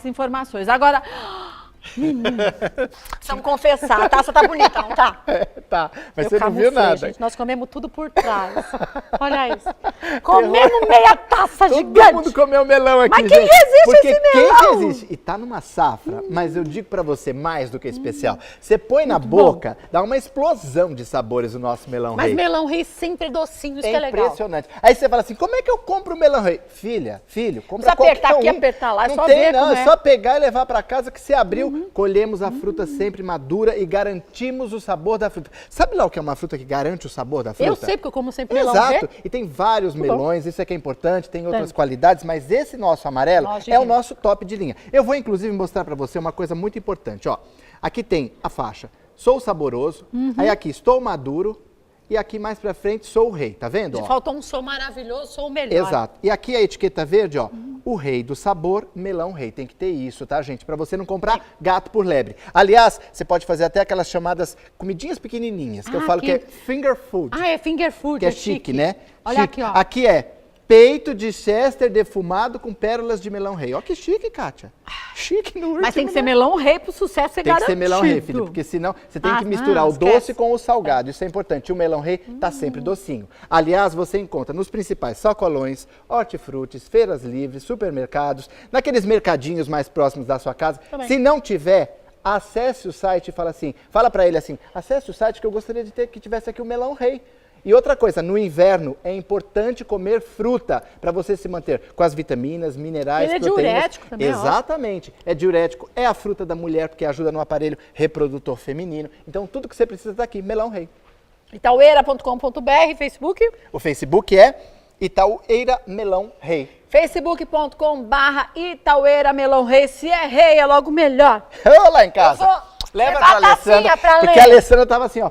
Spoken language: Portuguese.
informações. Agora, precisamos confessar, a taça tá bonita, não tá? Tá, mas você não viu nada. Gente, nós comemos tudo por trás. Olha isso. Comemos meia taça gigante. Todo mundo comeu melão aqui, mas quem gente. resiste Porque esse melão? quem resiste? E tá numa safra, mas eu digo pra você, mais do que especial. Você põe na boca, dá uma explosão de sabores o nosso melão rei. Mas melão rei sempre docinho, isso que é legal. Impressionante. Aí você fala assim, como é que eu compro o melão rei? Filha, filho, compra precisa apertar qualquer aqui, apertar lá, é não só tem, ver não, como é é. só pegar e levar pra casa que você abriu. Colhemos a fruta sempre madura e garantimos o sabor da fruta. Sabe lá o que é uma fruta que garante o sabor da fruta? Eu sei, porque eu como sempre melão Exato. rei. E tem vários melões, isso é que é importante, tem outras qualidades, mas esse nosso amarelo é o nosso top de linha. Eu vou inclusive mostrar pra você uma coisa muito importante, ó. Aqui tem a faixa, sou saboroso, aí aqui estou maduro e aqui mais pra frente sou o rei, tá vendo? Ó? Faltou um sou maravilhoso, sou o melhor. Exato. E aqui a etiqueta verde, ó, o rei do sabor, melão rei. Tem que ter isso, tá, gente? Pra você não comprar gato por lebre. Aliás, você pode fazer até aquelas chamadas comidinhas pequenininhas, que eu falo que é finger food. Ah, é finger food, que é chique, né? Olha chique. aqui, ó. Aqui é peito de Chester defumado com pérolas de melão rei. Ó que chique, Kátia. Chique no último. Mas tem que ser melão rei pro sucesso ser Tem garantido. que ser melão rei, filho, porque senão você tem que misturar o doce com o salgado. Isso é importante. O melão rei tá sempre docinho. Aliás, você encontra nos principais sacolões, hortifrutis, feiras livres, supermercados, naqueles mercadinhos mais próximos da sua casa. Também. Se não tiver, acesse o site e fala pra ele assim, acesse o site que eu gostaria de ter que tivesse aqui o melão rei. E outra coisa, no inverno é importante comer fruta para você se manter com as vitaminas, minerais, ele proteínas. É diurético também, Exatamente, é diurético, é a fruta da mulher porque ajuda no aparelho reprodutor feminino. Então tudo que você precisa está aqui, melão rei. Itaueira.com.br, Facebook. O Facebook é Itaueira Melão Rei. Facebook.com/Itaueira Melão Rei. Se é rei, é logo melhor. Eu lá em casa. Eu vou Leva levar pra a tacinha Alessandra, pra porque ler. a Alessandra tava assim, ó.